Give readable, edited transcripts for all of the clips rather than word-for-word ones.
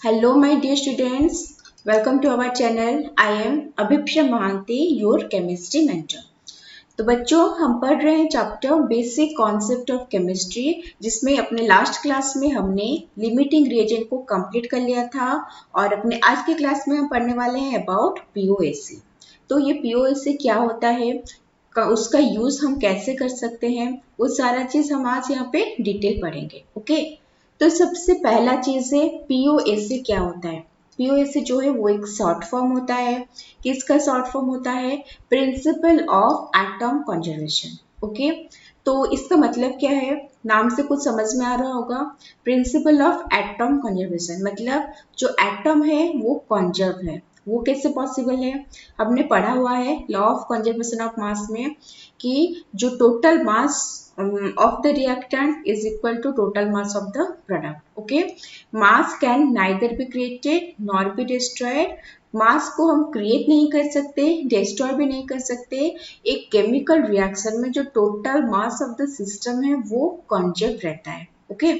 Hello, my dear students. Welcome to our channel. I am Abhipsha Mahanti, your chemistry mentor. तो बच्चों हम पढ़ रहे हैं chapter basic concept of chemistry, जिसमें अपने लास्ट क्लास में हमने लिमिटिंग रिएजेंट को कंप्लीट कर लिया था और अपने आज के क्लास में हम पढ़ने वाले हैं अबाउट पीओएससी। तो ये पीओएससी क्या होता है, उसका यूज हम कैसे कर सकते हैं, वो सारा चीज हम आज यहाँ पे डिटेल पढ़ेंगे। ओके, तो सबसे पहला चीज है पीओएससी क्या होता है। पीओएससी जो है वो एक शॉर्ट फॉर्म होता है। किसका शॉर्ट फॉर्म होता है? Principle of atom conservation. Okay, तो इसका मतलब क्या है, नाम से कुछ समझ में आ रहा होगा। प्रिंसिपल ऑफ एटम कंजर्वेशन मतलब जो एटम है वो कंजर्व है। वो कैसे पॉसिबल है? हमने पढ़ा हुआ है law of conservation of mass में कि जो total mass of the reactant is equal to total mass of the product. Okay, mass can neither be created nor be destroyed. मास को हम क्रिएट नहीं कर सकते, डिस्ट्रॉय भी नहीं कर सकते। एक केमिकल रिएक्शन में जो total mass of the system है वो कंजर्व रहता है। ओके,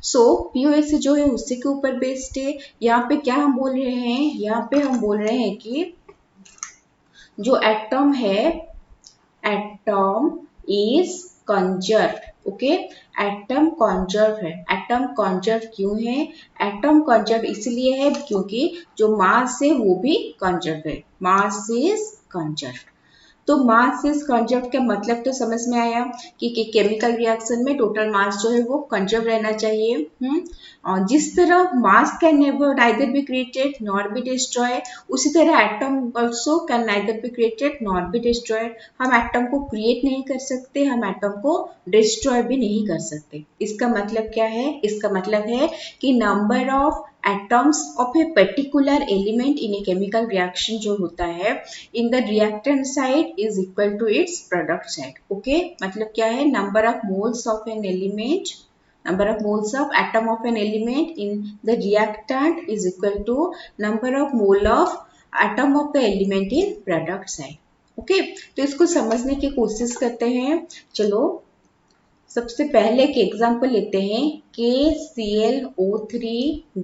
सो पीओएससी जो है उसी के ऊपर बेस्ड है। यहाँ पे क्या हम बोल रहे हैं, यहाँ पे हम बोल रहे हैं कि जो एटम है, atom is conserve. Okay, atom conserve है। एटम कंजर्व क्यों है? एटम कंजर्व इसलिए है क्योंकि जो मास है वो भी कंजर्व है। Mass is conserve. तो मास इज कंजर्व का मतलब तो समझ में आया कि केमिकल रिएक्शन में टोटल मास जो है वो कंजर्व रहना चाहिए। और जिस तरह मास can never neither be created nor be destroy, उसी तरह atom also can neither be created nor be destroyed. हम एटम को क्रिएट नहीं कर सकते, हम एटम को डिस्ट्रॉय भी नहीं कर सकते। इसका मतलब क्या है? इसका मतलब है कि number of atoms of a particular element in a chemical reaction जो होता है in the reactant side is equal to its product side. Okay, मतलब क्या है? number of moles of an element, number of moles of atom of an element in the reactant is equal to number of mole of atom of the element in product side. Okay, तो इसको समझने की कोशिश करते हैं। चलो सबसे पहले के एग्जाम्पल लेते हैं। KClO3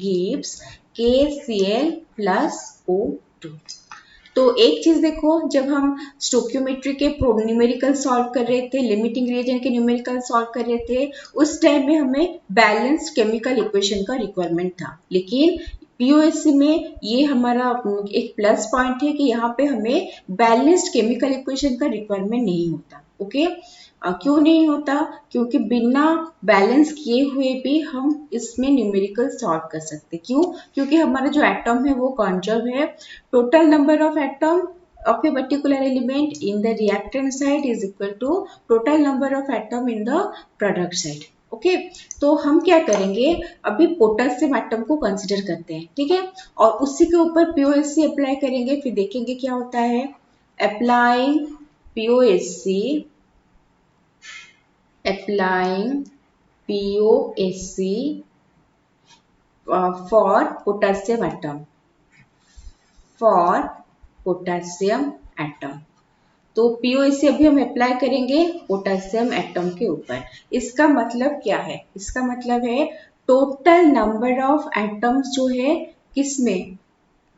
gives KCl plus O2। तो एक चीज देखो, जब हम स्टोक्योमेट्री के न्यूमेरिकल सॉल्व कर रहे थे, लिमिटिंग रिएजेंट के न्यूमेरिकल सॉल्व कर रहे थे, उस टाइम में हमें बैलेंस्ड केमिकल इक्वेशन का रिक्वायरमेंट था। लेकिन पीओएससी में ये हमारा एक प्लस पॉइंट है कि यहाँ पे हमें बैलेंस्ड केमिकल इक्वेशन का रिक्वायरमेंट नहीं होता। ओके, क्यों नहीं होता? क्योंकि बिना बैलेंस किए हुए भी हम इसमें न्यूमेरिकल सॉल्व कर सकते। क्यों? क्योंकि हमारा जो एटम है वो कंजर्व है। Total number of atom of a particular element in the reactant side is equal to total number of atom in the product side. Okay, तो हम क्या करेंगे, अभी पोटेशियम एटम को कंसिडर करते हैं, ठीक है, और उसी के ऊपर पीओएससी अप्लाई करेंगे, फिर देखेंगे क्या होता है। Applying POSC, applying POSC for potassium atom, for potassium atom। तो पीओएससी अभी हम अप्लाई करेंगे पोटेशियम एटम के ऊपर। इसका मतलब क्या है? इसका मतलब है टोटल नंबर ऑफ एटम्स जो है किसमें,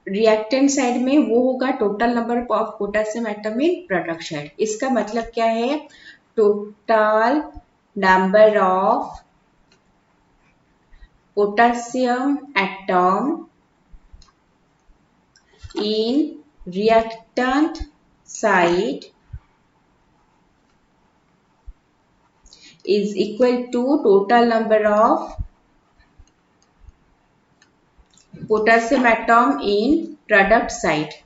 रिएक्टेंट साइड में, वो होगा total number of potassium atom in product side. इसका मतलब क्या है? Total number of potassium atom in reactant side is equal to total number of potassium atom in product side.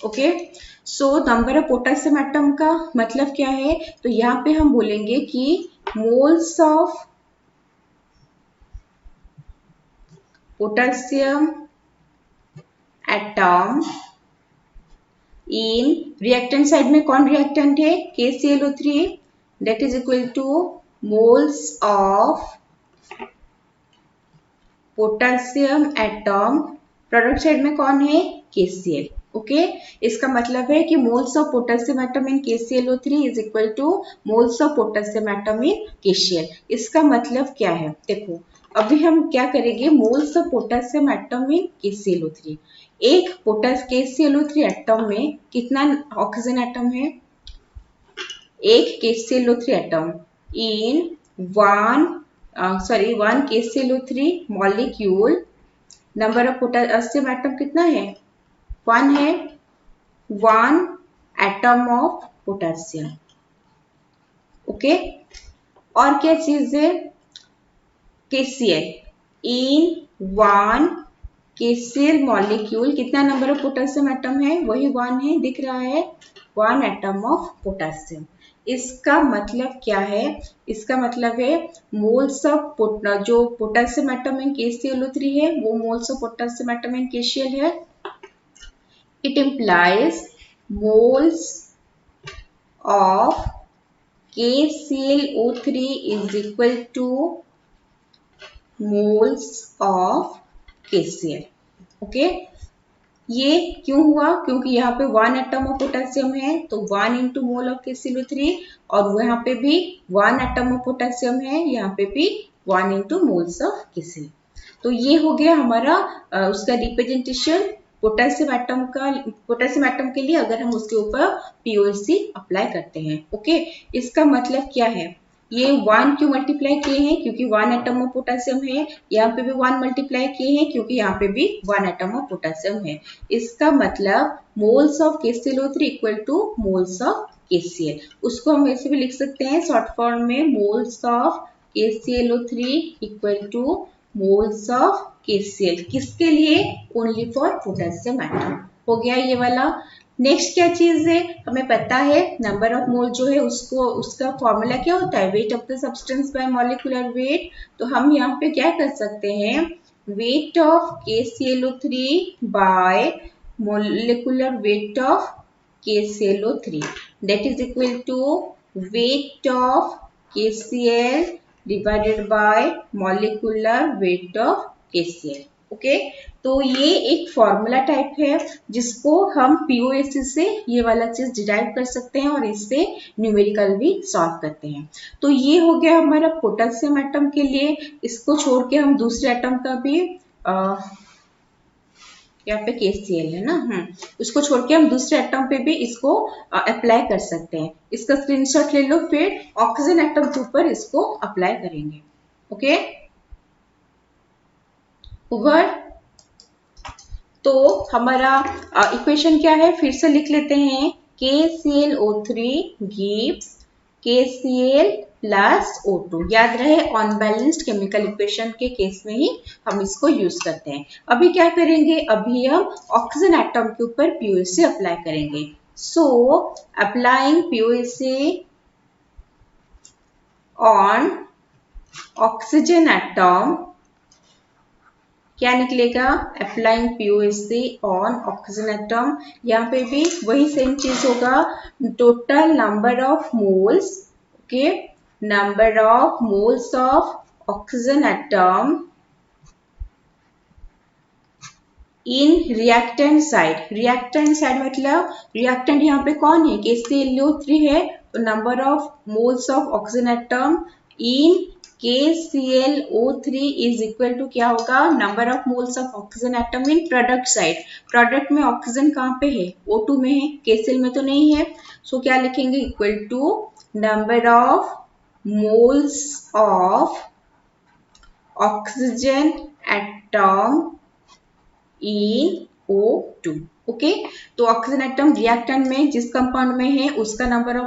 Okay, so number of potassium atom का मतलब क्या है? तो यहाँ पे हम बोलेंगे कि moles of potassium atom in reactant side में कौन रिएक्टेंट है? KClO3, that is equal two moles of potassium atom, product side में कौन है? KCl। ओके इसका मतलब है कि moles of potassium atom in KClO3 is equal two moles of potassium atom in KCl। इसका मतलब क्या है, देखो अभी हम क्या करेंगे, moles of potassium atom in KClO3। एक KClO3 एटम में कितना ऑक्सीजन एटम है, एक KClO3 atom in one KClO3 molecule, number of potassium atom कितना है, 1 है, 1 एटम ऑफ पोटेशियम। ओके और क्या चीज है, KCl इन 1 KCl मॉलिक्यूल कितना नंबर ऑफ पोटेशियम एटम है, वही 1 है, दिख रहा है, 1 एटम ऑफ पोटेशियम। इसका मतलब क्या है, इसका मतलब है मोल्स ऑफ जो पोटेशियम एटम इन KClO3 है वो moles of potassium atom in KCl है। It implies moles of KClO3 is equal to moles of KCl। Okay ये क्यों हुआ, क्योंकि यहाँ पे 1 एटम ऑफ पोटेशियम है तो 1 इंटू मोल ऑफ KClO3, और यहाँ पे भी 1 एटम ऑफ पोटेशियम है, यहाँ पे भी 1 इंटू मोल्स ऑफ KCl। तो ये हो गया हमारा उसका रिप्रेजेंटेशन पोटेशियम एटम के लिए अगर हम उसके ऊपर POC अप्लाई करते हैं। ओके इसका मतलब क्या है, ये 1 क्यों मल्टीप्लाई किए हैं, क्योंकि 1 एटम ऑफ पोटेशियम है, यहाँ पे भी 1 मल्टीप्लाई किए हैं क्योंकि यहाँ पे भी 1 एटम ऑफ पोटेशियम है। इसका मतलब moles of KClO3 equal two moles of KCl। उसको हम ऐसे भी लिख सकते हैं शॉर्ट फॉर्म में, moles of KClO3 equal two moles of KCl। किसके लिए, ओनली फॉर पोटेशियम एटम। हो गया ये वाला। नेक्स्ट क्या चीज है, हमें पता है नंबर ऑफ मोल जो है उसका फॉर्मूला क्या होता है, weight of the substance by molecular weight. तो हम यहाँ पे क्या कर सकते हैं, weight of KClO3 by molecular weight of KClO3 that is equal to weight of KCl divided by molecular weight of KCl। Okay तो ये एक फॉर्मूला टाइप है जिसको हम POC से ये वाला चीज डिराइव कर सकते हैं और इससे न्यूमेरिकल भी सॉल्व करते हैं। तो ये हो गया हमारा पोटेशियम एटम के लिए। इसको छोड़ के हम दूसरे एटम का भी यहाँ पे KCl है ना, उसको छोड़ के हम दूसरे एटम पे भी इसको अप्लाई कर सकते हैं। इसका स्क्रीनशॉट ले लो, फिर ऑक्सीजन एटम के ऊपर इसको अप्लाई करेंगे। ओके ओवर तो हमारा इक्वेशन क्या है, फिर से लिख लेते हैं, KClO3 gives KCl plus O2। याद रहे ऑन बैलेंस्ड केमिकल इक्वेशन के केस में ही हम इसको यूज करते हैं। अभी क्या करेंगे, अभी हम ऑक्सीजन एटम के ऊपर POC अप्लाई करेंगे। So applying POC on oxygen atom, क्या निकलेगा, applying POC on oxygen atom. यहाँ पे भी वही सेम चीज होगा, total number of moles, okay number of moles of oxygen atom in reactant side. Reactant side मतलब रिएक्टेंट यहाँ पे कौन है, KClO3 है, तो number of moles of oxygen atom in KClO3 is equal to क्या होगा, number of moles of oxygen atom in product side. Product में ऑक्सीजन कहाँ पे है, O2 में है, KCl में तो नहीं है। सो क्या लिखेंगे, equal to number of moles of oxygen atom in O2। Okay तो ऑक्सीजन एटम रिएक्टेंट में जिस कंपाउंड में है उसका नंबर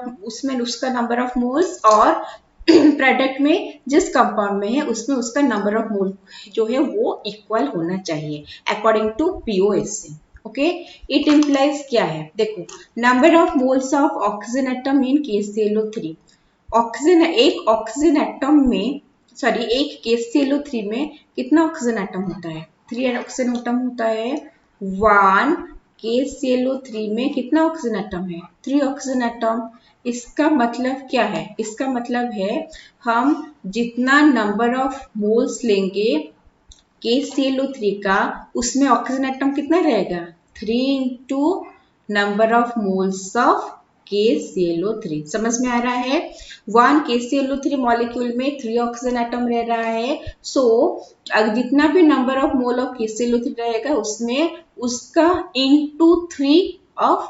ऑफ मोल्स, और प्रोडक्ट में जिस कंपाउंड में है उसमें उसका नंबर ऑफ मोल जो है वो इक्वल होना चाहिए according to POC। Okay it implies क्या है, देखो number of moles of oxygen atom in KClO3। एक ऑक्सीजन एटम में एक KClO3 में कितना ऑक्सीजन एटम होता है, 3 ऑक्सीजन एटम होता है। 1 KClO3 में कितना ऑक्सीजन एटम है, 3 ऑक्सीजन एटम। इसका मतलब क्या है, इसका मतलब है हम जितना नंबर ऑफ मोल्स लेंगे KClO3 का, उसमें ऑक्सीजन एटम कितना रहेगा, 3 into number of moles of KClO3। समझ में आ रहा है? 1 KClO3 मॉलिक्यूल में 3 ऑक्सीजन एटम रह रहा है। सो जितना भी number of mole of KClO3 रहेगा उसमें उसका इंटू 3 ऑफ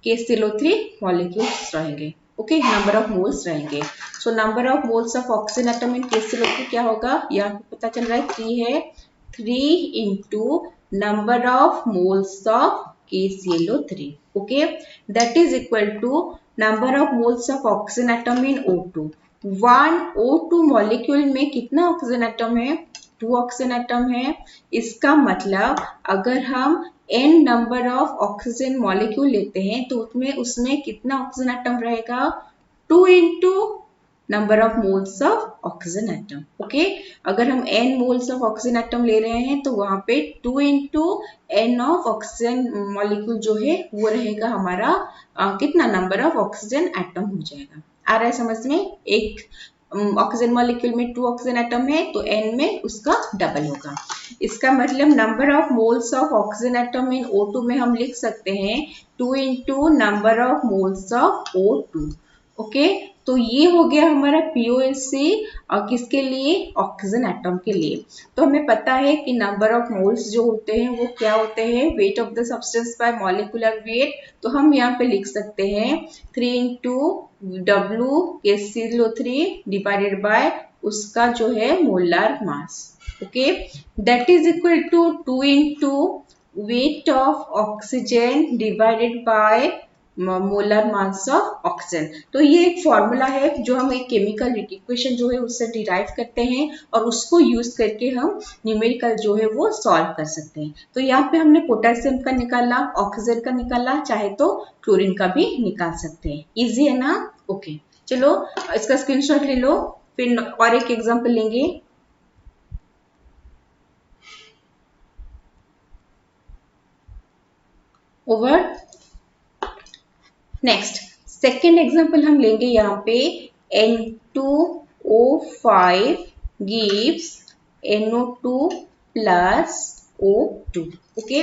KClO3 मॉलिक्यूल्स रहेंगे। ओके, नंबर ऑफ मोल्स रहेंगे। सो number of moles of oxygen atom in KClO3 क्या होगा? यहाँ पे पता चल रहा है 3 है। 3 into number of moles of KClO3, okay, that is equal to number of moles of oxygen atom in O2। 1 O2 molecule में कितना ऑक्सीजन एटम है? 2 ऑक्सीजन एटम है। इसका मतलब अगर हम n number of oxygen molecule लेते हैं तो उसमें कितना ऑक्सीजन एटम रहेगा? 2 into number of moles of oxygen atom. Okay, अगर हम n moles of oxygen atom ले रहे हैं तो वहां पे 2 into n of oxygen molecule जो है वो रहेगा हमारा कितना नंबर ऑफ ऑक्सीजन एटम हो जाएगा। आ रहा है समझ में? एक ऑक्सीजन मॉलिक्यूल में 2 ऑक्सीजन एटम है तो n में उसका डबल होगा। इसका मतलब number of moles of oxygen atom in O2 में हम लिख सकते हैं 2 into number of moles of O2। Okay, तो ये हो गया हमारा POSC और किसके लिए? ऑक्सीजन एटम के लिए। तो हमें पता है कि नंबर ऑफ मोल्स जो होते हैं वो क्या होते हैं? Weight of the substance by molecular weight. तो हम यहाँ पे लिख सकते हैं 3 into W KClO3 divided by उसका जो है molar mass. Okay, that is equal to 2 into weight of oxygen divided by molar mass of oxygen. तो ये एक फॉर्मूला है जो हम एक केमिकल इक्वेशन जो है उससे डिराइव करते हैं और उसको यूज करके हम न्यूमेरिकल जो है वो सॉल्व कर सकते हैं। तो यहाँ पे हमने पोटेशियम का निकाला, ऑक्सीजन का निकाला, चाहे तो क्लोरीन का भी निकाल सकते हैं। इजी है ना? ओके, चलो इसका स्क्रीनशॉट ले लो, फिर और एक एग्जाम्पल लेंगे। ओवर। नेक्स्ट सेकेंड एग्जाम्पल हम लेंगे यहाँ पे N2O5 gives NO2 plus O2। Okay,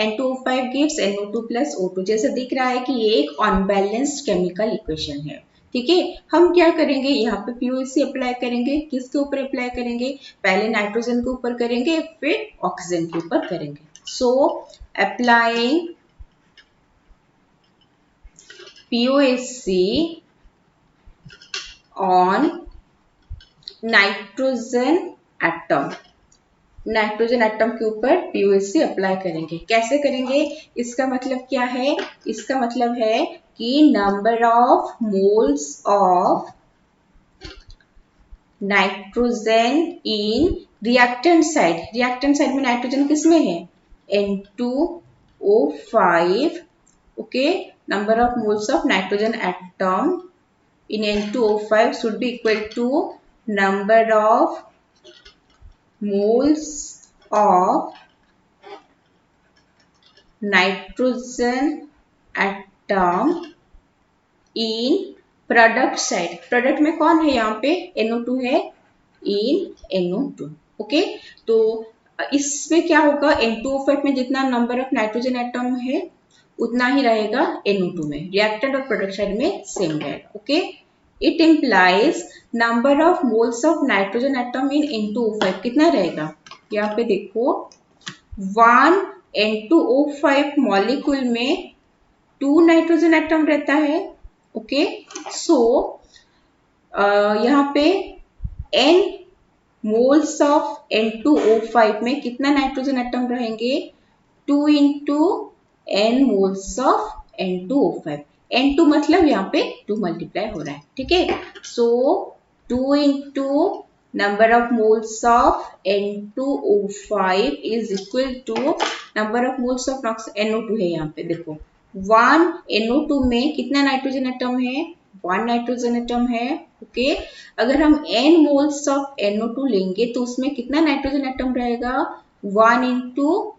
N2O5 gives NO2 plus O2। जैसे दिख रहा है कि ये एक अनबैलेंस्ड केमिकल इक्वेशन है। ठीक है, हम क्या करेंगे? यहाँ पे POSC अप्लाई करेंगे। किसके ऊपर अप्लाई करेंगे? पहले नाइट्रोजन के ऊपर करेंगे, फिर ऑक्सीजन के ऊपर करेंगे। So applying POSC on nitrogen atom. Nitrogen atom के ऊपर POSC अप्लाई करेंगे। कैसे करेंगे? इसका मतलब क्या है? इसका मतलब है कि number of moles of nitrogen in reactant side. Reactant side में नाइट्रोजन किसमें है? N2O5। Okay, number of moles of nitrogen atom in N2O5 should be equal to number of moles of nitrogen atom in product side। product में कौन है? यहाँ पे NO2 है, in NO2। Okay, तो इसमें क्या होगा? N2O5 में जितना नंबर ऑफ नाइट्रोजन एटम है उतना ही रहेगा NO2 में। रिएक्टेंट और प्रोडक्ट साइड में सेम रहेगा। Okay, it implies number of moles of nitrogen atom in N2O5 कितना रहेगा? यहाँ पे देखो 1 N2O5 मॉलिक्यूल में 2 नाइट्रोजन एटम रहता है। ओके, सो यहाँ पे n मोल्स ऑफ N2O5 में कितना नाइट्रोजन एटम रहेंगे? 2 into n moles of N2O5। N2 मतलब यहाँ पे 2 मल्टीप्लाई हो रहा है। ठीक है, so 2 into number of moles of N2O5 is equal to number of moles of NO2 है। यहाँ पे देखो 1 NO2 में कितना नाइट्रोजन एटम है? 1 नाइट्रोजन एटम है। ओके, अगर हम n मोल्स ऑफ NO2 लेंगे तो उसमें कितना नाइट्रोजन एटम रहेगा? 1 into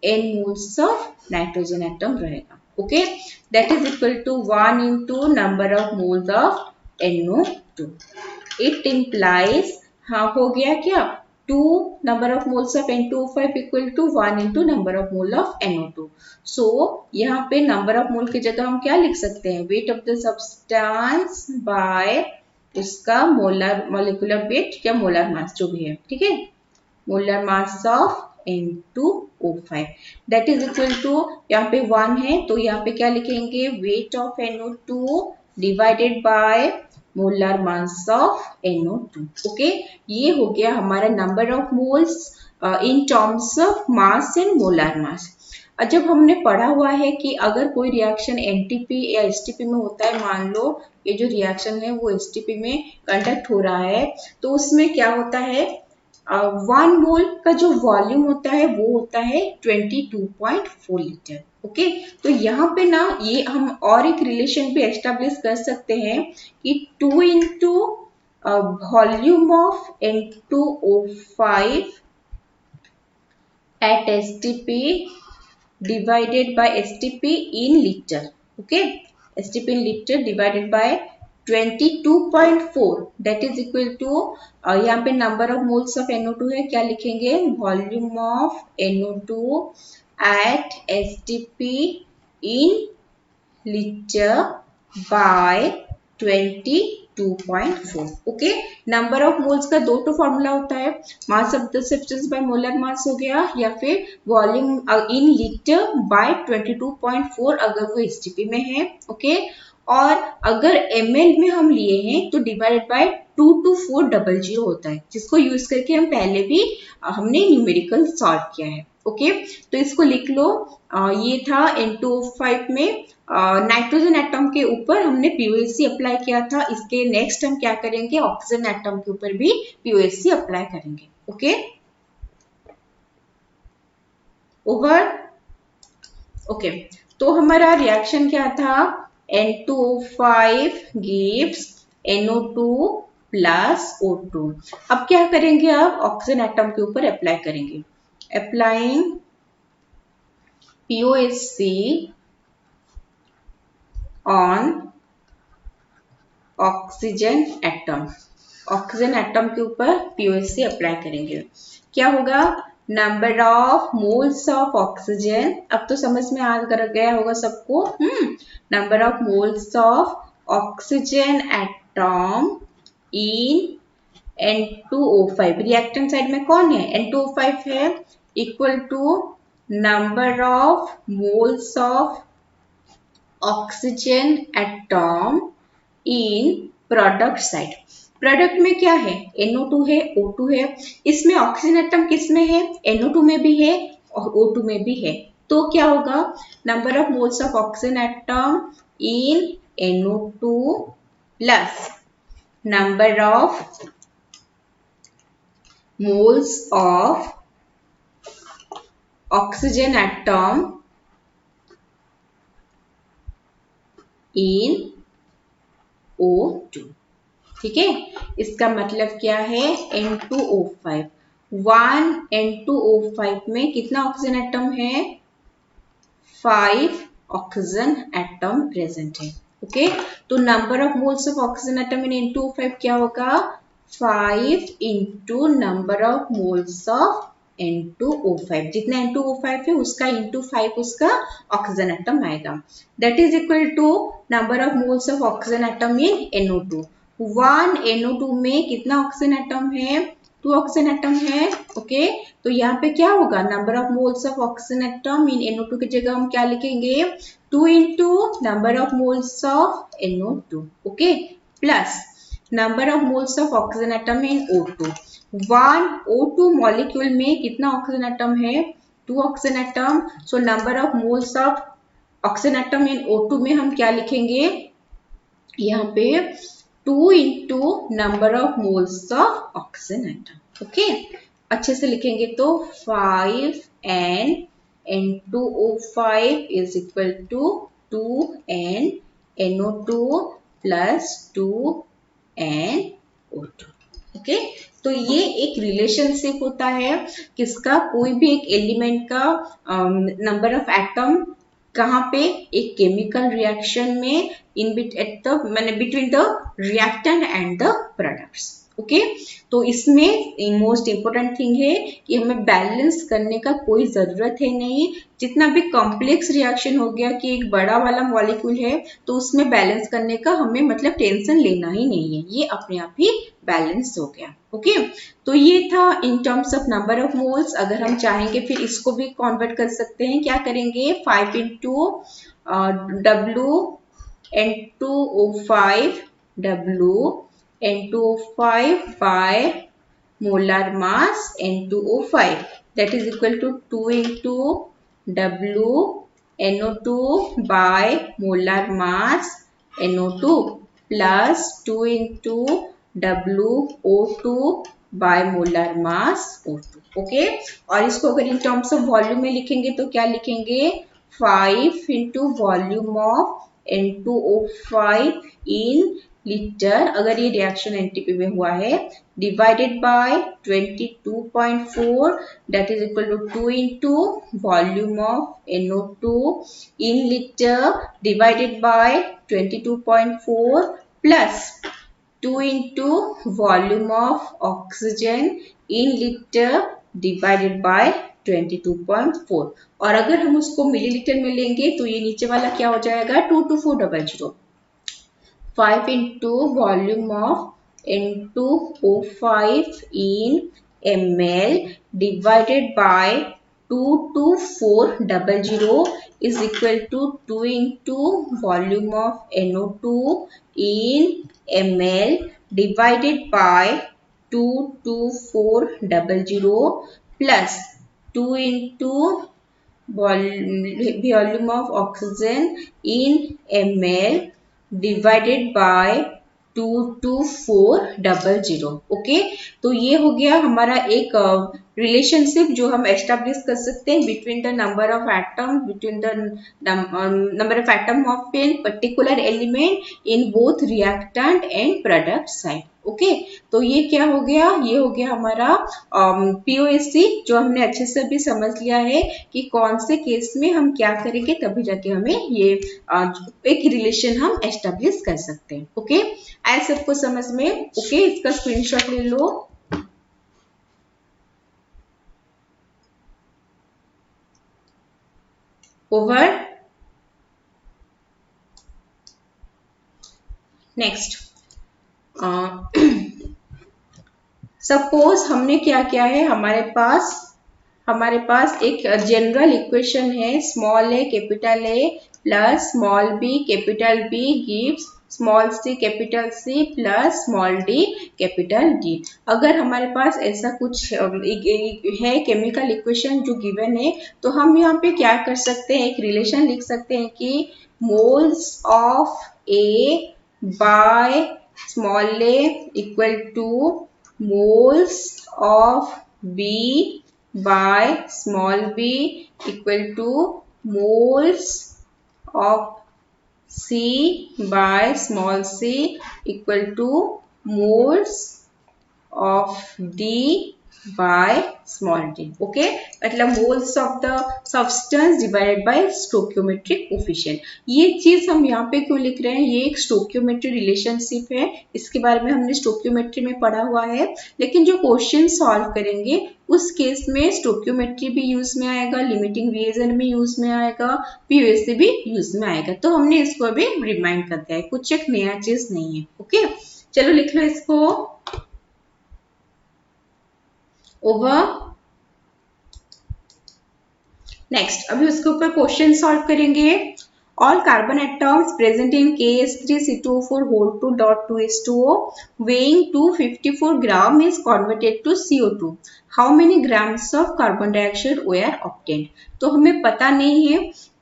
n moles of nitrogen atom रहेगा। Okay, that is equal to 1 into number of moles of NO2। it implies, हाँ हो गया क्या? 2 number of moles of N2O5 equal to 1 into number of mole of NO2. So यहाँ पे number of mole की जगह हम क्या लिख सकते हैं? Weight of the substance by उसका molar molecular weight या molar mass जो भी है, ठीक है? Molar mass of N2O5 that is equal to यहाँ पे 1 है तो यहाँ पे क्या लिखेंगे? Weight of NO2 divided by molar mass of NO2. Okay, ये हो गया हमारा number of moles in terms of mass and molar mass. जब हमने पढ़ा हुआ है कि अगर कोई रिएक्शन NTP या STP में होता है, मान लो ये जो रिएक्शन है वो STP में कंडक्ट हो रहा है, तो उसमें क्या होता है, 1 मोल का जो वॉल्यूम होता है वो होता है 22.4 लीटर. ओके, तो यहाँ पे ना ये हम और एक रिलेशन भी एस्टेब्लिश कर सकते हैं कि 2 into volume of N2O5 at STP divided by STP in liter. Okay, STP in liter divided by 22.4 that is equal to यहाँ पे number of moles of NO2 है, क्या लिखेंगे? Volume of NO2 at STP in liter by 22.4. Okay, number of moles का दो तो formula होता है, मास of the substance by molar मास हो गया या फिर वॉल्यूम इन लीटर बाय 22.4 अगर वो STP में है. ओके, और अगर ml में हम लिए हैं तो डिवाइडेड बाय 22400 होता है, जिसको यूज करके हम पहले भी हमने न्यूमेरिकल सॉल्व किया है. ओके, तो इसको लिख लो. ये था N2O5 में नाइट्रोजन एटम के ऊपर हमने POSC अप्लाई किया था. इसके नेक्स्ट हम क्या करेंगे, ऑक्सीजन एटम के ऊपर भी POSC अप्लाई करेंगे. Okay, over. ओके, तो हमारा रिएक्शन क्या था? N2O5 gives NO2 plus O2. अब क्या करेंगे, आप ऑक्सीजन एटम के ऊपर अप्लाई करेंगे. Applying POSC on oxygen atom. Oxygen atom के ऊपर POSC अप्लाई करेंगे. क्या होगा? Number of moles of oxygen. अब तो समझ में आ गया होगा सबको. Number of moles of oxygen atom in N2O5. Reactant side में कौन है? N2O5 है. Equal to number of moles of oxygen atom in product side. Product में क्या है? NO2 है, O2 है. इसमें ऑक्सीजन एटम किस में है? NO2 में भी है और O2 में भी है. तो क्या होगा? Number of moles of oxygen atom in NO2 plus number of moles of oxygen atom in O2. ठीक है, इसका मतलब क्या है? N2O5. 1 N2O5 में कितना ऑक्सीजन एटम है? 5 ऑक्सीजन एटम प्रेजेंट है. ओके, तो number of moles of oxygen atom in N2O5 क्या होगा? 5 into number of moles of N2O5. जितना N2O5 है उसका इंटू 5 उसका ऑक्सीजन एटम आएगा. That is equal to number of moles of oxygen atom in NO2. 1 NO2 में कितना oxygen atom है? 2 ऑक्सीजन एटम है. ओके, तो यहाँ पे क्या होगा? Number of moles of oxygen atom in NO2 की जगह हम क्या लिखेंगे? 2 into number of moles of NO2. Okay, plus number of moles of oxygen atom in O2. 1 O2 molecule में कितना ऑक्सीजन एटम है? 2 oxygen atom. So number of moles of oxygen atom in O2 में हम क्या लिखेंगे? यहाँ पे 2 into number of moles of oxygen atom. Okay, अच्छे से लिखेंगे तो 5 N N2O5 is equal to 2N NO2 plus 2N O2. Okay, तो ये एक रिलेशनशिप होता है किसका? कोई भी एक एलिमेंट का नंबर ऑफ एटम कहाँ पे? एक केमिकल रिएक्शन में in between the reactant and the products. Okay. तो इसमें मोस्ट इम्पोर्टेंट थिंग है कि हमें बैलेंस करने का कोई जरूरत है नहीं। जितना भी कॉम्प्लेक्स रिएक्शन हो गया कि एक बड़ा वाला मॉलिक्यूल है तो उसमें बैलेंस करने का हमें मतलब टेंशन लेना ही नहीं है, ये अपने आप ही बैलेंस हो गया। ओके, तो ये था in terms of number of moles. अगर हम चाहेंगे फिर इसको भी कन्वर्ट कर सकते हैं, क्या करेंगे 5 into W N2O5 by molar mass N2O5, that is equal to 2 into W NO2 by molar mass NO2 plus 2 into WO2 by molar mass O2। Okay, और इसको अगर इन टर्म्स ऑफ वॉल्यूम में लिखेंगे तो क्या लिखेंगे 5 into volume of N2O5 in litre, अगर ये रिएक्शन एनटीपी में हुआ है, divided by 22.4 that is equal to 2 into volume of NO2 in litre divided by 22.4 plus 2 into volume of oxygen in litre divided by 22.4। और अगर हम उसको millilitre में लेंगे तो ये नीचे वाला क्या हो जाएगा 22400। 5 into volume of N2O5 in ml divided by 22400 is equal to 2 into volume of NO2 in ml divided by 22400 plus 2 into volume of oxygen in ml divided by 22400। Okay, तो ये हो गया हमारा एक रिलेशनशिप जो हम एस्टेब्लिश कर सकते हैं between the number of atom of a particular element in both reactant and product side. Okay, तो ये क्या हो गया, ये हो गया हमारा पीओएससी, जो हमने अच्छे से भी समझ लिया है कि कौन से केस में हम क्या करेंगे तभी जाके हमें ये एक रिलेशन हम एस्टेब्लिश कर सकते हैं। ओके, आए सबको समझ में? ओके, इसका स्क्रीनशॉट ले लो। ओवर। नेक्स्ट, सपोज हमने क्या किया है, हमारे पास एक जनरल इक्वेशन है, small A capital A plus small B capital B gives small C capital C plus small D capital D. अगर हमारे पास ऐसा कुछ है केमिकल इक्वेशन जो गिवन है, तो हम यहाँ पे क्या कर सकते हैं, एक रिलेशन लिख सकते हैं कि moles of A by small A equal to moles of B by small b equal to moles of C by small c equal to moles of D by small d। Okay, मतलब moles of the substance divided by stoichiometric coefficient. ये चीज हम यहाँ पे क्यों लिख रहे हैं, ये एक स्टोइकियोमेट्री रिलेशनशिप है, इसके बारे में हमने स्टोइकियोमेट्री में पढ़ा हुआ है, लेकिन जो क्वेश्चन सॉल्व करेंगे उस केस में स्टोइकियोमेट्री भी यूज में आएगा, लिमिटिंग रिएजन भी यूज में आएगा, पीओएससी भी यूज में आएगा। तो हमने इसको अभी रिमाइंड कर दिया है, कुछ एक नया चीज नहीं है। ओके, चलो लिख लो इसको ओवर। नेक्स्ट, अभी उसके ऊपर क्वेश्चन सॉल्व करेंगे। All carbon atoms present in KS3C2O4 whole 2.2H2O weighing 254 gram is converted to CO2. How many grams of carbon dioxide were obtained? तो हमें पता नहीं है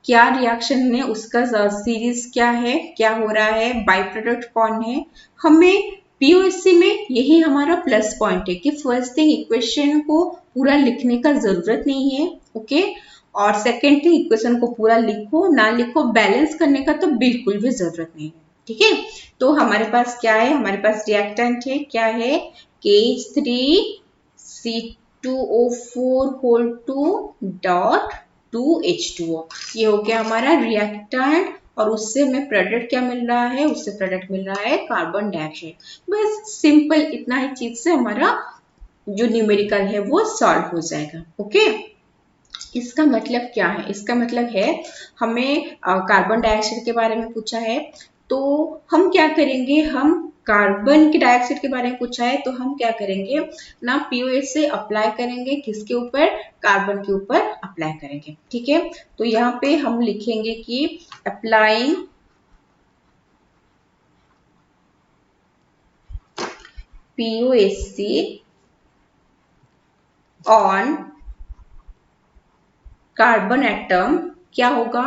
क्या रिएक्शन है, उसका सीरीज क्या है, क्या हो रहा है, बाई प्रोडक्ट कौन है। हमें पीओएससी में यही हमारा प्लस पॉइंट है कि फर्स्ट थिंग इक्वेशन को पूरा लिखने का जरूरत नहीं है। ओके, और सेकेंड थिंग इक्वेशन को पूरा लिखो ना लिखो, बैलेंस करने का तो बिल्कुल भी जरूरत नहीं है। ठीक है, तो हमारे पास क्या है, हमारे पास रिएक्टेंट है, क्या है KH3C2O4 whole 2.2H2O। ये हो गया हमारा रिएक्टेंट और उससे हमें प्रोडक्ट क्या मिल रहा है, उससे प्रोडक्ट मिल रहा है कार्बन डाइऑक्साइड। बस सिंपल इतना ही चीज से हमारा जो न्यूमेरिकल है वो सॉल्व हो जाएगा। ओके, इसका मतलब क्या है, इसका मतलब है हमें कार्बन डाइऑक्साइड के बारे में पूछा है, तो हम क्या करेंगे, हम कार्बन के डाइऑक्साइड के बारे में पूछा है तो हम क्या करेंगे ना, पीओएस से अप्लाई करेंगे, किसके ऊपर, कार्बन के ऊपर अप्लाई करेंगे। ठीक है, तो यहाँ पे हम लिखेंगे कि applying POSC on carbon atom, क्या होगा,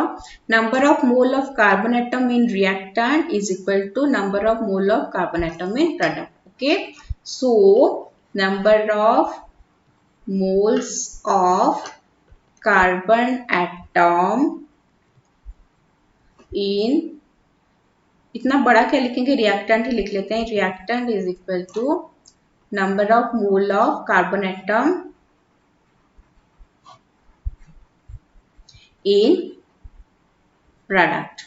number of mole of carbon atom in reactant is equal to number of mole of carbon atom in product. Okay, so number of moles of carbon atom in, इतना बड़ा क्या लिखेंगे, reactant ही लिख लेते हैं, reactant is equal to number of mole of carbon atom in product.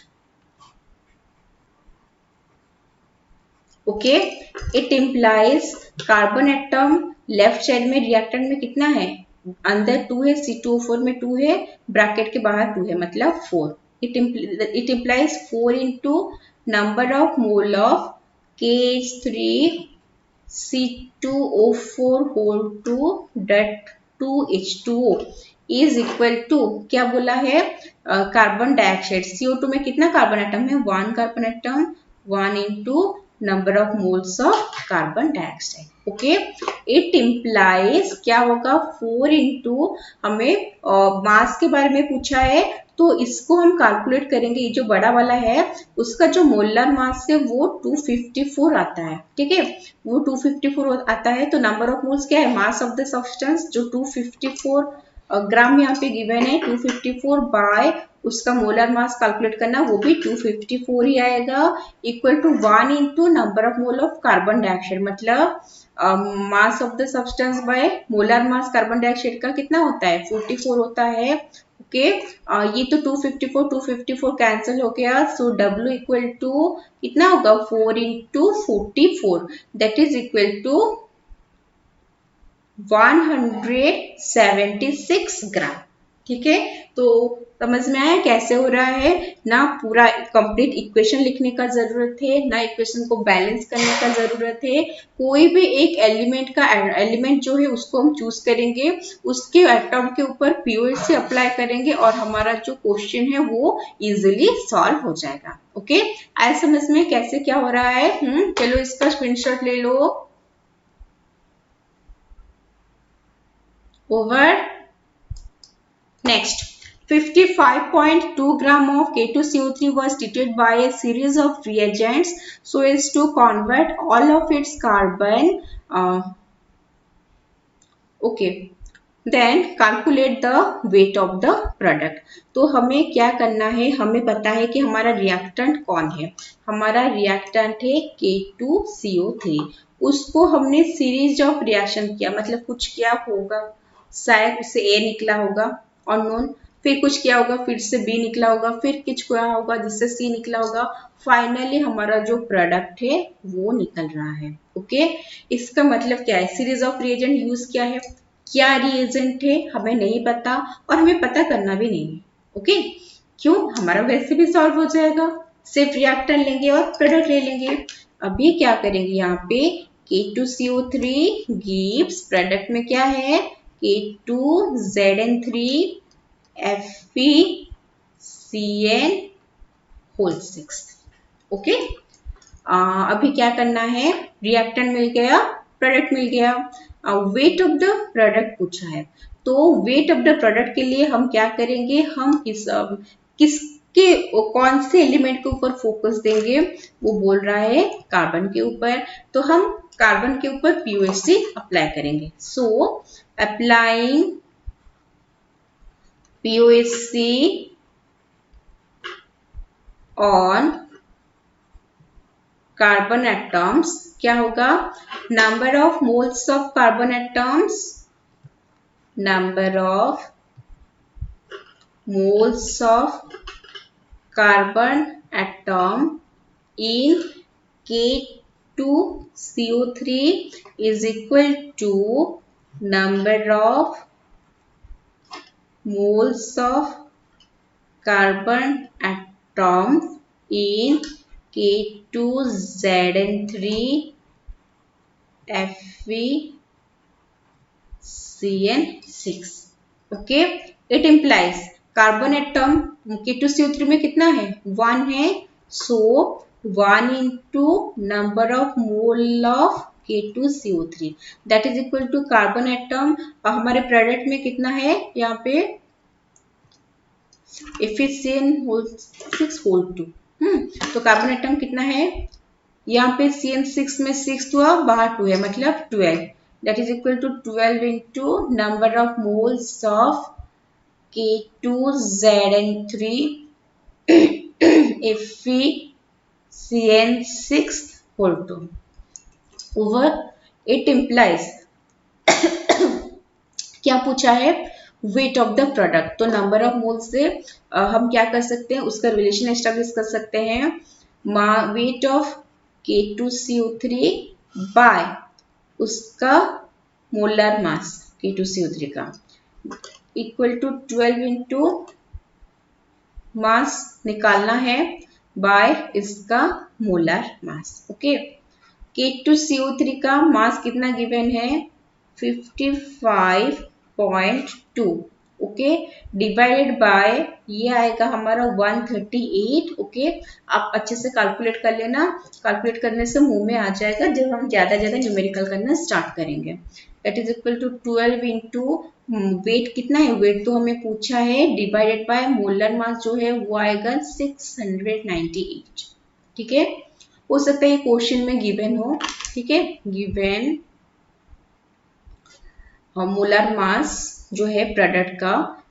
Okay, it implies carbon atom left side में reactant में कितना है, अंदर 2 है, C2O4 में 2 है, ब्रैकेट के बाहर 2 है, मतलब 4। it implies 4 into number of mole of KH3 C2O4 whole 2 that 2H2O is equal to, क्या बोला है, कार्बन डाइऑक्साइड, CO2 में कितना कार्बन एटम है, 1 carbon atom, 1 into number of moles of carbon dioxide. Okay, it implies क्या होगा, 4 into, हमें मास के बारे में पूछा है तो इसको हम कैलकुलेट करेंगे, ये जो बड़ा वाला है उसका जो मोलर मास है वो 254 आता है। ठीक है, वो 254 आता है, तो नंबर ऑफ मोल्स क्या है, मास ऑफ द सब्सटेंस, जो 254 ग्राम यहाँ पे गिवन है, 254 बाय उसका मोलर मास कैलकुलेट करना, वो भी 254 ही आएगा, equal to 1 into number of mole of carbon dioxide, मतलब mass of the substance by molar mass carbon dioxide का कितना होता है, 44 होता है। ओके, ये तो 254 कैंसिल हो गया, सो W इक्वल टू कितना होगा, 4 into 44, that is equal to 176 gram. ठीक है, तो समझ में आया कैसे हो रहा है ना, पूरा कंप्लीट इक्वेशन लिखने का जरूरत है ना, इक्वेशन को बैलेंस करने का जरूरत है, कोई भी एक एलिमेंट जो है उसको हम चूज करेंगे, उसके एटम के ऊपर पीओएस से अप्लाई करेंगे और हमारा जो क्वेश्चन है वो इजिली सॉल्व हो जाएगा। ओके, आया समझ में कैसे क्या हो रहा है, चलो इसका स्क्रीनशॉट ले लो। Over. Next, 55.2 gram of K2CO3 was treated by a series of reagents so as to convert all of its carbon. Okay, then calculate the weight of the product. तो हमें क्या करना है, हमें पता है कि हमारा रिएक्टेंट कौन है, हमारा रिएक्टेंट है K2CO3, उसको हमने सीरीज ऑफ रिएक्शन किया, मतलब कुछ किया होगा, शायद उससे A निकला होगा अननोन, फिर कुछ किया होगा, फिर से B निकला होगा, फिर कुछ किया होगा जिससे C निकला होगा, फाइनली हमारा जो प्रोडक्ट है वो निकल रहा है। ओके, इसका मतलब क्या है, सीरीज ऑफ रिएजेंट यूज किया है, क्या रिएजेंट है हमें नहीं पता और हमें पता करना भी नहीं है। ओके, क्यों, हमारा वैसे भी सॉल्व हो जाएगा, सिर्फ रिएक्टेंट लेंगे और प्रोडक्ट ले लेंगे। अभी क्या करेंगे, यहाँ पे K2CO3 गिव्स, प्रोडक्ट में क्या है, K2ZN3FeCN होल 6। ओके, अभी क्या करना है, रिएक्टेंट मिल गया, प्रोडक्ट मिल गया, वेट ऑफ द प्रोडक्ट पूछा है, तो वेट ऑफ द प्रोडक्ट के लिए हम क्या करेंगे, हम किसके कौन से एलिमेंट के ऊपर फोकस देंगे, वो बोल रहा है कार्बन के ऊपर, तो हम कार्बन के ऊपर पीओएससी अप्लाई करेंगे। So applying POSC on carbon atoms, क्या होगा, number of moles of carbon atoms, number of moles of carbon atom in K2CO3 is equal to number of moles of carbon atoms in K2ZN3 FeCN6. Okay, it implies carbon atom K2CO3 में कितना है, 1 है, सो 1 into number of mole of K2CO3 that is equal to carbon atom हमारे product में कितना है, यहाँ पे FeCN6 तो कार्बन एटम कितना है, यहाँ पे CN6 में 6 हुआ, बाहर 2 है, मतलब 12. That is equal to 12 into number of moles of K2ZN3 FeCN6 whole 2 over it implies क्या पूछा है, वेट ऑफ द प्रोडक्ट. तो नंबर ऑफ मोल से हम क्या कर सकते हैं, उसका रिलेशन एस्टेब्लिश कर सकते हैं, वेट ऑफ K2CO3 बाय उसका मोलर मास K2CO3 का इक्वल टू 12 इंटू मास निकालना है बाय इसका मोलर मास. ओके, K2CO3 का मास कितना गिवन है, 55.2. ओके, डिवाइडेड बाय ये आएगा हमारा 138. ओके, आप अच्छे से कैलकुलेट कर लेना, कैलकुलेट करने से मुंह में आ जाएगा जब हम ज्यादा न्यूमेरिकल करना स्टार्ट करेंगे. That is equal to 12 into weight कितना है, वेट तो हमें पूछा है, डिवाइडेड बाय मोलर मास जो है वो आएगा 698. ठीक है, हो सकता है ये क्वेश्चन में गिवन हो. ठीक है, गिवन मोलर मास जो है प्रोडक्ट का,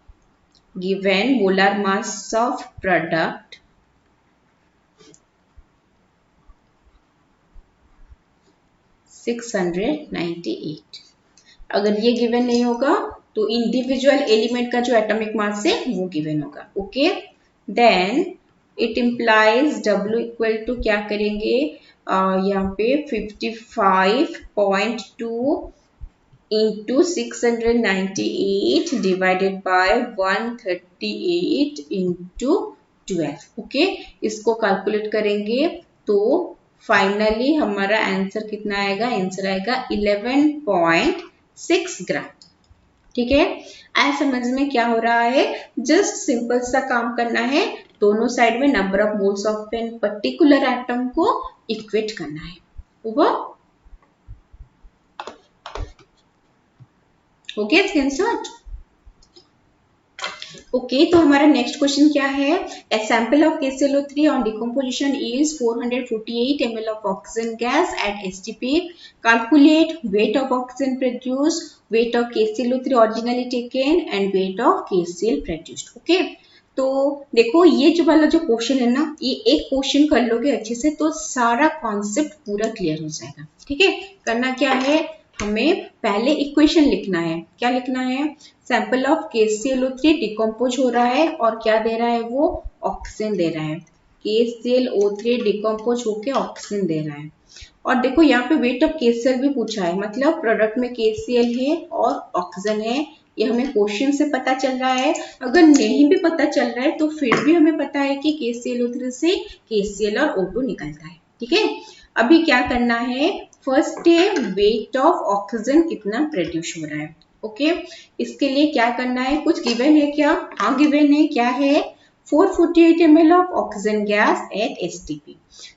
given molar mass of product 698. अगर ये गिवन नहीं होगा तो इंडिविजुअल एलिमेंट का जो एटॉमिक मास है वो गिवन होगा. Okay, then it implies W equal to क्या करेंगे, यहाँ पे 55.2 into 698 divided by 138 into 12. Okay, इसको कैलकुलेट करेंगे तो फाइनली हमारा आंसर कितना आएगा, आंसर आएगा 11.6 ग्राम. ठीक है, आया समझ में क्या हो रहा है, जस्ट सिंपल सा काम करना है, दोनों साइड में number of moles of an particular atom को इक्वेट करना है. ओवर. Okay, screenshot. ओके, तो हमारा नेक्स्ट क्वेश्चन क्या है, a sample of KClO3 on decomposition yields 448 ml of oxygen gas at STP. Calculate wait of oxygen produced, wait of KClO3 originally taken and wait of KCl produced. Okay, तो देखो ये जो वाला जो question है ना, ये एक क्वेश्चन कर लोगे अच्छे से तो सारा कॉन्सेप्ट पूरा क्लियर हो जाएगा. ठीक है, करना क्या है, हमें पहले इक्वेशन लिखना है. क्या लिखना है, सैंपल ऑफ KClO3 डिकम्पोज हो रहा है और क्या दे रहा है, वो ऑक्सीजन दे रहा है. KClO3 डिकम्पोज होके ऑक्सीजन दे रहा है. और देखो यहाँ पे वेट ऑफ KCl भी पूछा है, मतलब प्रोडक्ट में KCl है और ऑक्सीजन है, ये हमें क्वेश्चन से पता चल रहा है. अगर नहीं भी पता चल रहा है तो फिर भी हमें पता है कि KClO3 से KCl और O2 निकलता है. ठीक है, अभी क्या करना है, फर्स्ट है वेट ऑफ ऑक्सीजन कितना प्रोड्यूस हो रहा है. ओके, इसके लिए क्या करना है, कुछ गिवन है क्या, हाँ गिवन है, क्या है, 448 ml of oxygen gas at STP.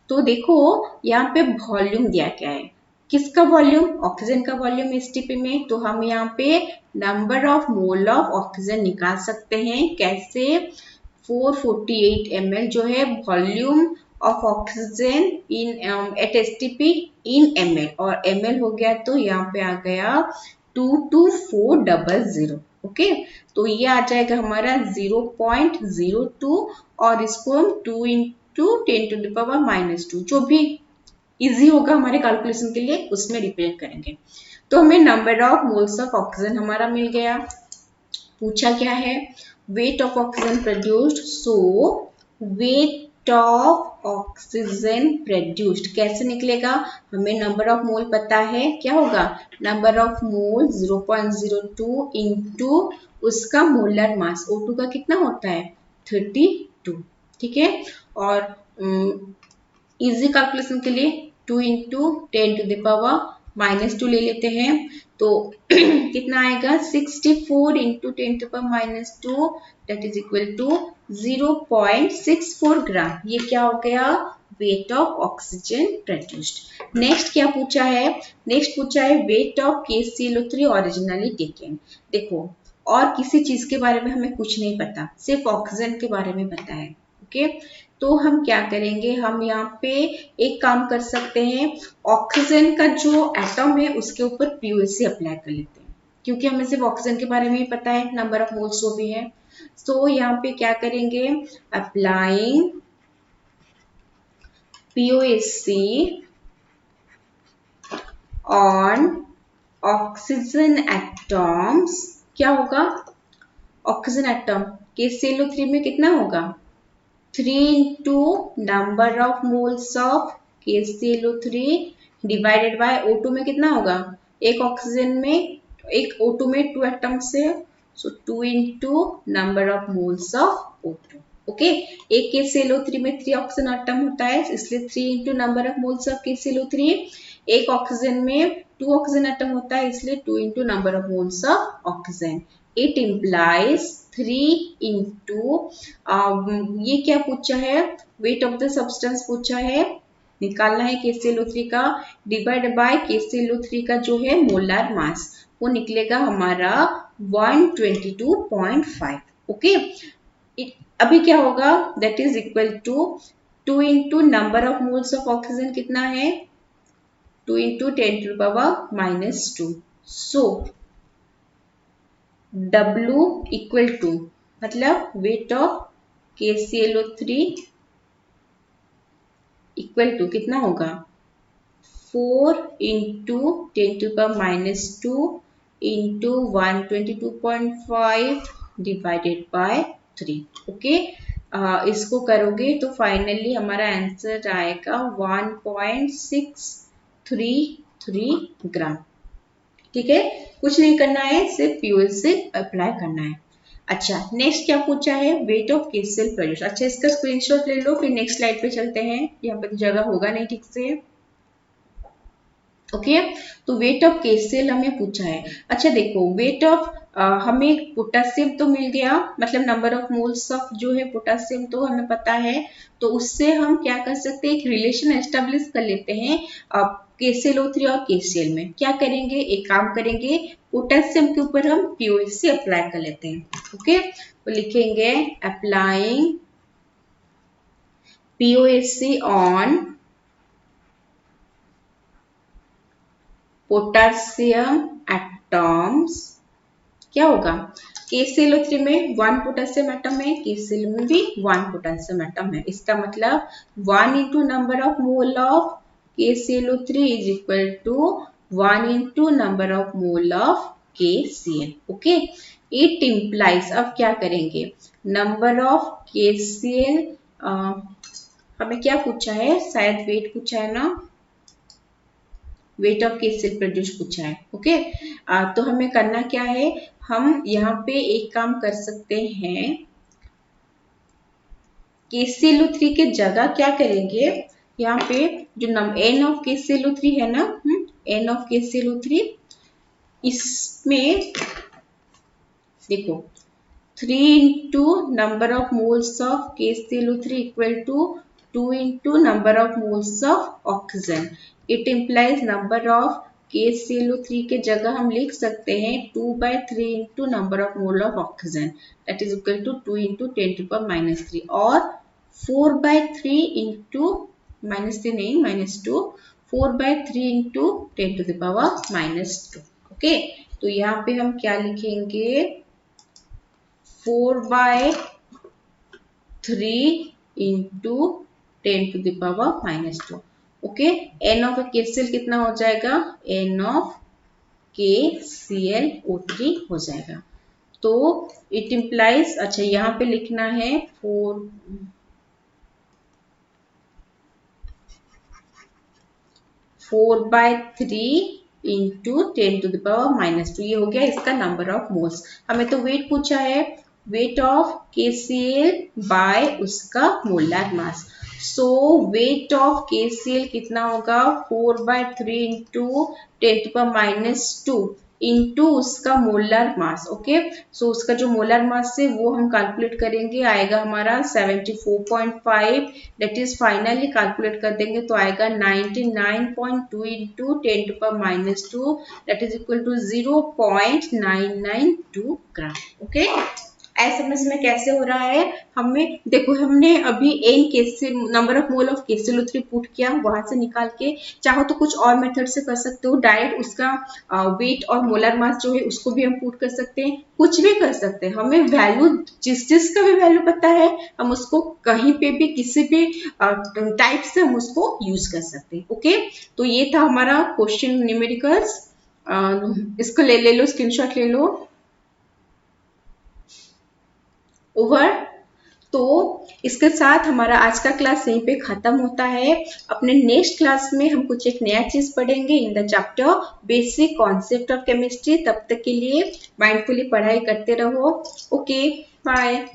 तो देखो यहाँ पे वॉल्यूम दिया क्या है, किसका वॉल्यूम, ऑक्सीजन का वॉल्यूम STP में. तो हम यहाँ पे number of mole of oxygen निकाल सकते हैं. कैसे, 448 ml जो है volume of oxygen in at STP in ml, और ml हो गया तो यहाँ पे आ गया 22400. ओके, तो ये आ जाएगा हमारा 0.02 और इसको हम 2 into 10⁻⁻², जो भी इजी होगा हमारे कैलकुलेशन के लिए उसमें रिप्रेजेंट करेंगे. तो हमें number of moles of oxygen हमारा मिल गया. पूछा क्या है, weight of oxygen produced, so wait of oxygen produced कैसे निकलेगा? हमें नंबर ऑफ मोल पता है, क्या होगा? नंबर ऑफ मोल 0.02 इंटू उसका मोलर मास O2 का कितना होता है? 32, ठीक है। और इजी कैलकुलेशन के लिए 2 इंटू 10⁻⁻² ले लेते हैं तो कितना आएगा? 64 into 10⁻², that is equal to 0.64 gram. ये क्या हो गया? Weight of oxygen produced. Next क्या पूछा है? नेक्स्ट पूछा है weight of KClO3 originally taken. देखो, और किसी चीज के बारे में हमें कुछ नहीं पता, सिर्फ ऑक्सीजन के बारे में पता है। ओके, तो हम क्या करेंगे? हम यहाँ पे एक काम कर सकते हैं, ऑक्सीजन का जो एटम है उसके ऊपर POC अप्लाई कर लेते हैं, क्योंकि हमें सिर्फ ऑक्सीजन के बारे में ही पता है, नंबर ऑफ मोल्स जो भी है। तो यहाँ पे क्या करेंगे? Applying POC on oxygen atoms. क्या होगा? ऑक्सीजन एटम KClO3 में कितना होगा? 3 into number of moles of KClO3 divided by O2 में कितना होगा? एक ऑक्सीजन में, एक O2 में 2 एटम्स है, so 2 into number of moles of O2। Okay, एक KClO3 में 3 ऑक्सीजन एटम होता है, इसलिए 3 into number of moles of KClO3। एक ऑक्सीजन में 2 ऑक्सीजन एटम होता है, इसलिए 2 into number of moles of oxygen. It implies 3 into ये क्या पूछा है? वेट ऑफ द सब्सटेंस पूछा है, निकालना है KClO3 का, डिवाइड बाय KClO3 का जो है मोलर मास, वो निकलेगा हमारा 122.5। ओके, अभी क्या होगा? That is equal to 2 into number of moles of oxygen कितना है? 2 into 10⁻²। So W equal to, मतलब weight of KClO3 equal to कितना होगा? 4 into 10⁻² into 122.5 divided by 3। Okay, इसको करोगे तो फाइनली हमारा आंसर आएगा 1.633 ग्राम। ठीक है, कुछ नहीं करना है, सिर्फ POC अप्लाई करना है। अच्छा, नेक्स्ट क्या पूछा है? Weight of KCl produce. अच्छा, इसका स्क्रीनशॉट ले लो, फिर नेक्स्ट स्लाइड पे चलते हैं, यहाँ पे जगह होगा नहीं ठीक से। ओके, तो वेट ऑफ KCl हमें पूछा है। अच्छा देखो, वेट ऑफ हमें पोटेशियम तो मिल गया, मतलब नंबर ऑफ मोल्स ऑफ जो है पोटेशियम तो हमें पता है, तो उससे हम क्या कर सकते हैं? एक रिलेशन एस्टेब्लिश कर लेते हैं KClO3 और KCl में। क्या करेंगे? एक काम करेंगे, पोटेशियम के ऊपर हम POC अप्लाई कर लेते हैं। ओके, तो लिखेंगे applying POC on potassium atoms. क्या होगा? KClO3 में 1 पोटेशियम एटम है, KCl में भी 1 पोटेशियम एटम है। इसका मतलब 1 into number of mole of KClO3 is equal to 1 into number of mole of KCl। Okay, it implies, अब क्या करेंगे? नंबर ऑफ KCl, हमें क्या पूछा है? शायद वेट पूछा है ना, वेट ऑफ KCl प्रोड्यूस पूछा है। ओके, तो हमें करना क्या है? हम यहाँ पे एक काम कर सकते हैं, KClO3 के जगह क्या करेंगे? यहाँ पे जो N ऑफ KClO3 है ना, N ऑफ KClO3, इसमें देखो 3 into number of moles of KClO3 equal to 2 into number of moles of oxygen. It implies number of KClO3 के जगह हम लिख सकते हैं 2/3 into number of mole of oxygen, that is equal to 2 into 10⁻³ और 4/3 into -3 नहीं -2, 4/3 into 10⁻²। Okay, तो यहाँ पे हम क्या लिखेंगे? 4/3 into 10⁻²। Okay, N of KCl कितना हो जाएगा? N ऑफ KClO3 हो जाएगा। तो इट इम्प्लाइज, अच्छा यहाँ पे लिखना है 4 4/3 इंटू 10⁻⁻²। ये हो गया इसका नंबर ऑफ मोल्स। हमें तो वेट पूछा है, वेट ऑफ KCl बाय उसका molar mass. So wait of KCl कितना होगा, 4/3 इंटू 10⁻² इंटू उसका मोलर मास। ओके, सो उसका जो मोलर मास है वो हम कैलकुलेट करेंगे, आएगा हमारा 74.5। दैट इज फाइनली कैलकुलेट कर देंगे तो आएगा 99.2 into 10⁻², that is equal to 0.992 gram. Okay, ऐसे समझ में कैसे हो रहा है। हमें देखो, हमने अभी एन केसेल, number of mole of KClO3 put किया, वहां से निकाल के चाहो तो कुछ और मेथड से कर सकते हो, डायरेक्ट उसका वेट और मोलर मास जो है उसको भी हम पुट कर सकते हैं, कुछ भी कर सकते हैं। हमें वैल्यू जिस का भी वैल्यू पता है हम उसको कहीं पे भी किसी भी टाइप से हम उसको यूज कर सकते हैं। ओके, तो ये था हमारा क्वेश्चन न्यूमेरिकल्स। इसको ले लो, स्क्रीनशॉट ले लो। ओवर। तो इसके साथ हमारा आज का क्लास यहीं पे खत्म होता है। अपने नेक्स्ट क्लास में हम कुछ एक नया चीज पढ़ेंगे in the chapter basic concept of chemistry. तब तक के लिए माइंडफुली पढ़ाई करते रहो। Okay, bye.